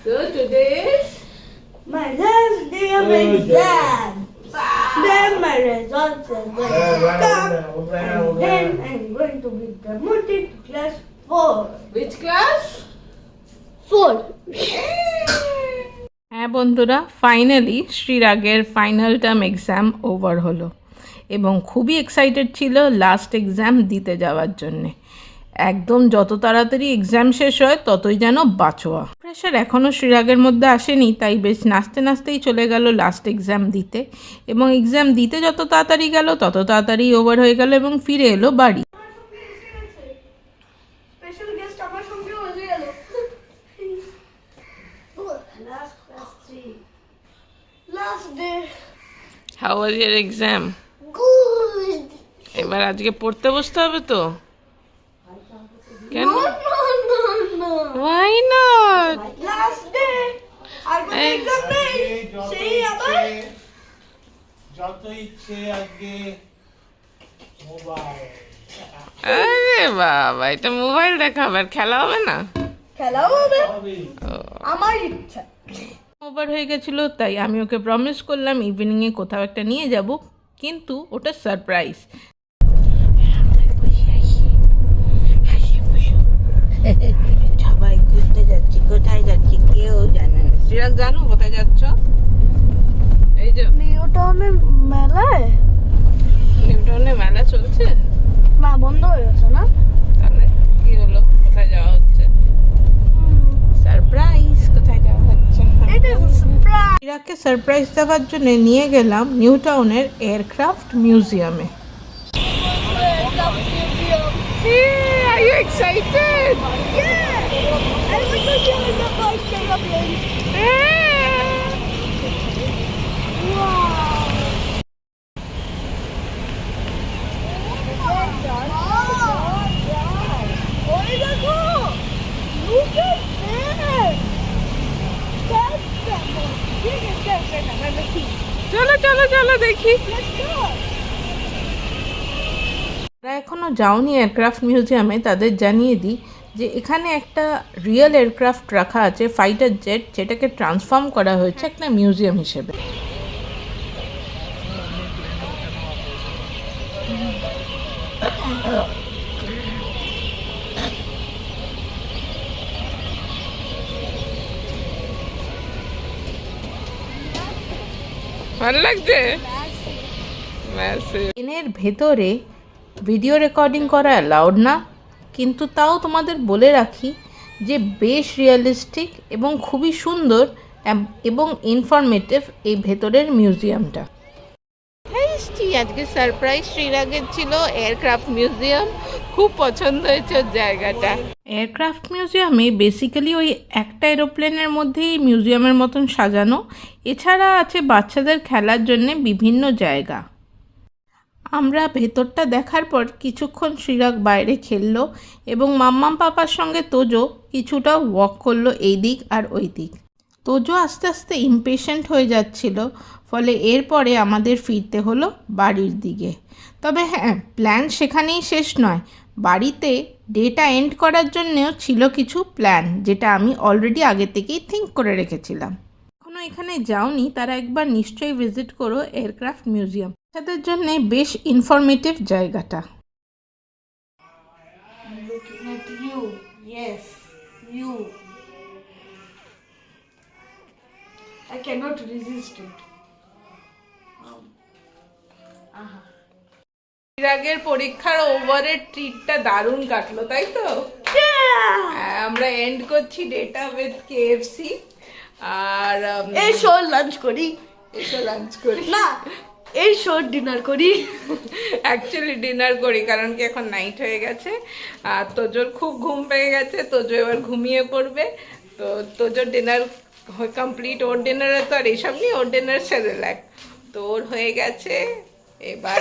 So today is my last day of exam. Then my results are going to come. And then I'm going to be promoted to class 4. which class? 4. হ্যাঁ বন্ধুরা, finally শ্রীরাগের final term exam over হলো এবং খুবই excited ছিল last exam দিতে যাওয়ার জন্যে। একদম যত তাড়াতাড়ি এক্সাম শেষ হয় ততই যেন বাঁচোয়া। প্রেশার এখনও শ্রীরাগের মধ্যে আসেনি, তাই বেশ নাচতে নাচতেই চলে গেল লাস্ট এক্সাম দিতে এবং এক্সাম দিতে যত তাড়াতাড়ি গেল তত তাড়াতাড়ি ওভার হয়ে গেল এবং ফিরে এলো বাড়ি। স্পেশাল গেস্ট আমার সঙ্গে হয়ে গেল। Last class 3. Last day. How was your exam? Good. এবার আজকে পড়তে বসতে হবে তো? কেন? No, no, no, no. Why not? Last day. আর কোনো এই- এক্সাম নেই। সেই আবার যত ইচ্ছে আজকে মোবাইল আরে বাবা, এটা মোবাইল দেখা হবে আর খেলা হবে না? খেলাও হবে। হবে। আমার ইচ্ছা। ওভার হয়ে গেছিলো, তাই আমি ওকে প্রমিস করলাম ইভিনিংয়ে কোথাও একটা নিয়ে যাব, কিন্তু ওটা সারপ্রাইজ। সবাই ঘুরতে যাচ্ছি, কোথায় যাচ্ছি কেউ জানে না। শ্রীরাগ, জানো কোথায় যাচ্ছ? এই যে নিউটাউনের মেলায় নিউটনে মেলা চলছে। না, বন্ধ হয়ে গেছে না? তাহলে কি হলো, কোথায় যাওয়া হচ্ছে? সারপ্রাইজ, কোথায় যাওয়া হচ্ছে? এটা সারপ্রাইজ। শ্রীরাগকে সারপ্রাইজ দেওয়ার জন্য নিয়ে গেলাম নিউটাউনের এয়ারক্রাফট মিউজিয়ামে। Hey, are you excited? Yeah. I want to see the first aeroplane. Wow. ওই দেখো, look at that. That's the most biggest airplane I've ever seen. চলো চলো চলো দেখি। Let's go. যারা এখনও যাওনি এয়ারক্রাফট মিউজিয়ামে তাদের জানিয়ে দিই যে এখানে একটা রিয়েল এয়ারক্রাফট রাখা আছে, ফাইটার জেট, যেটাকে ট্রান্সফর্ম করা হয়েছে একটা মিউজিয়াম হিসেবে। ভালো লাগছে। ট্রেনের ভেতরে ভিডিও রেকর্ডিং করা অ্যালাউড না, কিন্তু তাও তোমাদের বলে রাখি যে বেশ রিয়েলিস্টিক এবং খুবই সুন্দর এবং ইনফরমেটিভ এই ভেতরের মিউজিয়ামটা। আজকে সারপ্রাইজ শ্রীরাগের ছিল এয়ারক্রাফট মিউজিয়াম, খুব পছন্দ হয়েছে ওর জায়গাটা। এয়ারক্রাফট মিউজিয়ামে বেসিক্যালি ওই একটা এরোপ্লেনের মধ্যেই মিউজিয়ামের মতন সাজানো, এছাড়া আছে বাচ্চাদের খেলার জন্য বিভিন্ন জায়গা। আমরা ভেতরটা দেখার পর কিছুক্ষণ শ্রীরাগ বাইরে খেললো এবং মাম্মাম পাপার সঙ্গে তোজো কিছুটা ওয়াক করলো এই দিক আর ওই দিক। তোজো আস্তে আস্তে ইমপেশেন্ট হয়ে যাচ্ছিল, ফলে এরপরে আমাদের ফিরতে হলো বাড়ির দিকে। তবে হ্যাঁ, প্ল্যান সেখানেই শেষ নয়, বাড়িতে ডেটা এন্ড করার জন্যেও ছিল কিছু প্ল্যান, যেটা আমি অলরেডি আগে থেকেই থিঙ্ক করে রেখেছিলাম। এখনও এখানে যাওনি তারা একবার নিশ্চয়ই ভিজিট করো এয়ারক্রাফট মিউজিয়াম, তাদের জন্য বেশ ইনফরমেটিভ জায়গাটা। Looking at you. Yes, you. I cannot resist it. শ্রীরাগের পরীক্ষার ওভারের ট্রিটটা দারুণ কাটলো, তাই তো? আমরা এন্ড করছি ডেটা উইথ কেএফসি আর এই শো লাঞ্চ করি এসে লাঞ্চ করি না, এই শো ডিনার করি। অ্যাকচুয়ালি ডিনার করি, কারণ কি এখন নাইট হয়ে গেছে আর তোজোর খুব ঘুম পেয়ে গেছে, তোজো এবার ঘুমিয়ে পড়বে। তো তোজোর ডিনার কমপ্লিট, ওর ডিনারে তো আর এইসব নেই, ওর ডিনার সেরেলাক তো ওর হয়ে গেছে। এবার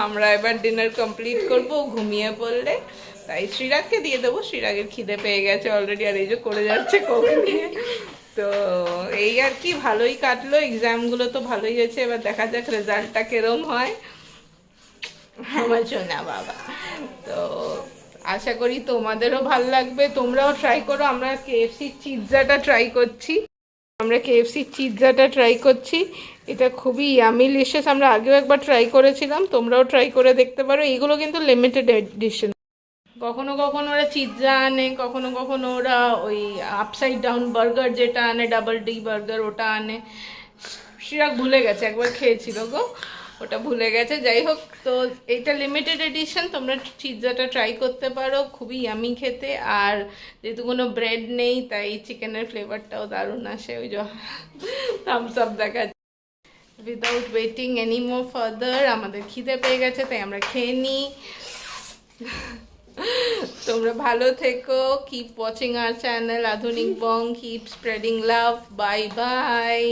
আমরা এবার ডিনার কমপ্লিট করব ঘুমিয়ে পড়লে, তাই শ্রীরাগকে দিয়ে দেবো, শ্রীরাগের খিদে পেয়ে গেছে অলরেডি আর এই যে করে যাচ্ছে কোক নিয়ে। তো এই আর কি, ভালোই কাটলো, এক্সামগুলো তো ভালোই হয়েছে, এবার দেখা যাক রেজাল্টটা কিরম হয় আমার সোনা বাবা। তো আশা করি তোমাদেরও ভাল লাগবে, তোমরাও ট্রাই করো। আমরা কেএফসি চিৎজাটা ট্রাই করছি, এটা খুবই ইয়ামিলিশিয়াস। আমরা আগেও একবার ট্রাই করেছিলাম, তোমরাও ট্রাই করে দেখতে পারো। এগুলো কিন্তু লিমিটেড এডিশন। কখনো কখনো ওরা চিৎজা আনে, কখনো কখনো ওরা ওই আপসাইড ডাউন বার্গার যেটা আনে, ডাবল ডি বার্গার ওটা আনে। শিরাক ভুলে গেছে, একবার খেয়েছিল গো, ওটা ভুলে গেছে। যাই হোক, তো এইটা লিমিটেড এডিশন, তোমরা চিৎজাটা ট্রাই করতে পারো, খুবই ইয়ামি খেতে। আর যেহেতু কোনো ব্রেড নেই তাই চিকেনের ফ্লেভারটাও দারুণ আসে, ওই যে থামস আপ দেখা। Without waiting any more further, আমাদের খিদে পেয়ে গেছে তাই আমরা খেয়ে নিই। তোমরা ভালো থেকো, কিপ ওয়াচিং আওয়ার চ্যানেল আধুনিক বং, কিপ স্প্রেডিং লাভ, বাই বাই।